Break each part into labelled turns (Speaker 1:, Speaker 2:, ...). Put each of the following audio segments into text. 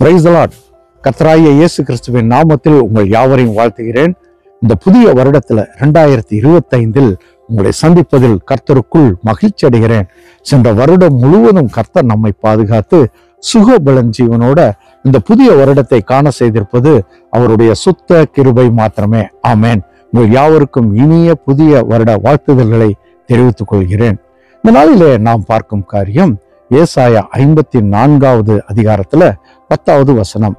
Speaker 1: Praise the Lord. கர்த்தராகிய இயேசு கிறிஸ்துவின் நாமத்தில் உங்கள் யாவரையும் வாழ்த்துகிறேன். இந்த புதிய வருடத்துல 2025 உங்களை சந்திப்பதில் கர்த்தருக்குள் மகிழ்ச்சி அடைகிறேன். சென்ற வருடம் முழுவதும் கர்த்தர் நம்மை பாதுகாத்து சுகபலன் ஜீவனோட இந்த புதிய வருடத்தை காண செய்திருப்பது அவருடைய சுத்த கிருபை மாத்திரமே. ஆமேன். உங்கள் யாவருக்கும் இனிய புதிய வருட வாழ்த்துதல்களை தெரிவித்துக் கொள்கிறேன். இந்த நாளிலே நாம் பார்க்கும் காரியம் ஏசாயா 54வது அதிகாரத்துல 10வது வசனம்.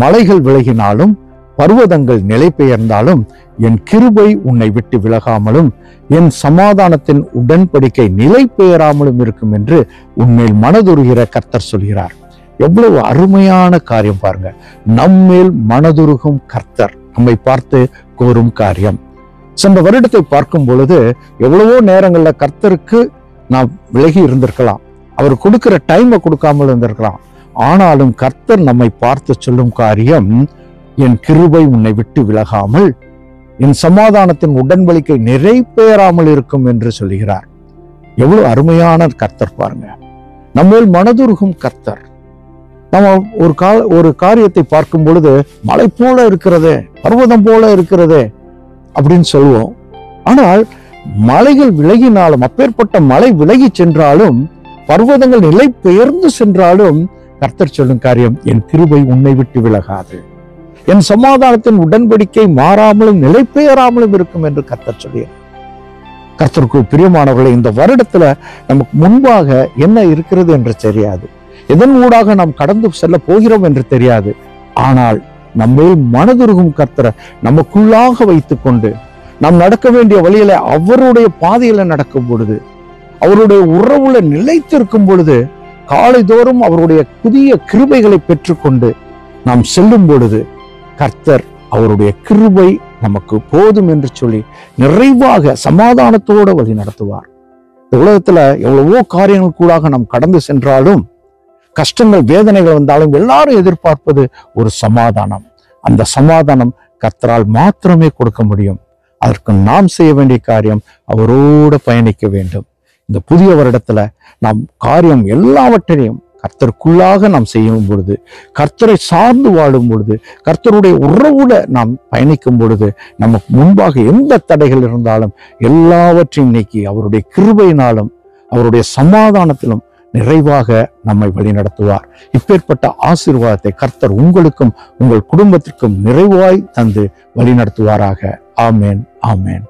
Speaker 1: மலைகள் விலகினாலும் பர்வதங்கள் நிலை பெயர்ந்தாலும் என் கிருபை உன்னை விட்டு விலகாமலும் என் சமாதானத்தின் உடன்படிக்கை நிலை பெயராமலும் இருக்கும் என்று உன்மேல் மனதுருகிற கர்த்தர் சொல்கிறார். எவ்வளவு அருமையான காரியம் பாருங்க. நம்மேல் மனதுருகும் கர்த்தர் நம்மை பார்த்து கோரும் காரியம். சென்ற வருடத்தை பார்க்கும் பொழுது எவ்வளவோ நேரங்கள்ல கர்த்தருக்கு நாம் விலகி இருந்திருக்கலாம், அவர் கொடுக்கிற டைமை கொடுக்காமல் இருந்திருக்கலாம். ஆனாலும் கர்த்தர் நம்மை பார்த்து சொல்லும் காரியம், என் கிருபை உன்னை விட்டு விலகாமல் என் சமாதானத்தின் உடன்படிக்கை நிறைவேறாமல் இருக்கும் என்று சொல்கிறார். எவ்வளவு அருமையான கர்த்தர் பாருங்க. நம்மேல் மனதுருகும் கர்த்தர். நம்ம ஒரு காரியத்தை பார்க்கும் பொழுது மலை போல இருக்கிறதே, பர்வதம் போல இருக்கிறதே அப்படின்னு சொல்லுவோம். ஆனால் மலைகள் விலகினாலும், அப்பேற்பட்ட மலை விலகி சென்றாலும், பர்வதங்கள் நிலை பெயர்ந்து சென்றாலும் கர்த்தர் சொல்லும் காரியம், என் கிருபை உன்னை விட்டு விலகாது, என் சமாதானத்தின் உடன்படிக்கை மாறாமலும் நிலை பெயராமலும் இருக்கும் என்று கர்த்தர் சொல்கிறார். கர்த்தருக்கு பிரியமானவர்களை, இந்த வருடத்துல நமக்கு முன்பாக என்ன இருக்கிறது என்று தெரியாது, எதன் ஊடாக நாம் கடந்து செல்ல போகிறோம் என்று தெரியாது. ஆனால் நம்மேல் மனதுருகும் கர்த்தரை நமக்குள்ளாக வைத்துக் கொண்டு நாம் நடக்க வேண்டிய வழியில அவருடைய பாதையில நடக்கும் பொழுது, அவருடைய உறவுல நிலைத்திருக்கும் பொழுது, காலைதோறும் அவருடைய புதிய கிருபைகளை பெற்றுக்கொண்டு நாம் செல்லும் பொழுது கர்த்தர் அவருடைய கிருபை நமக்கு போதும் என்று சொல்லி நிறைவாக சமாதானத்தோடு வழி நடத்துவார். இந்த உலகத்துல எவ்வளவோ காரியங்கள் கூடாக நாம் கடந்து சென்றாலும், கஷ்டங்கள் வேதனைகள் வந்தாலும் எல்லாரும் எதிர்பார்ப்பது ஒரு சமாதானம். அந்த சமாதானம் கர்த்தரால் மாத்திரமே கொடுக்க முடியும். அதற்கு நாம் செய்ய வேண்டிய காரியம் அவரோடு பயணிக்க வேண்டும். இந்த புதிய வருடத்துல நாம் காரியம் எல்லாவற்றையும் கர்த்தருக்குள்ளாக நாம் செய்யும் பொழுது, கர்த்தரை சார்ந்து வாழும் பொழுது, கர்த்தருடைய உறவுல நாம் பயணிக்கும் பொழுது, நமக்கு முன்பாக எந்த தடைகள் இருந்தாலும் எல்லாவற்றையும் நீக்கி அவருடைய கிருபையினாலும் அவருடைய சமாதானத்திலும் நிறைவாக நம்மை வழிநடத்துவார். இப்பேற்பட்ட ஆசீர்வாதத்தை கர்த்தர் உங்களுக்கும் உங்கள் குடும்பத்திற்கும் நிறைவாய் தந்து வழிநடத்துவாராக. ஆமேன், ஆமேன்.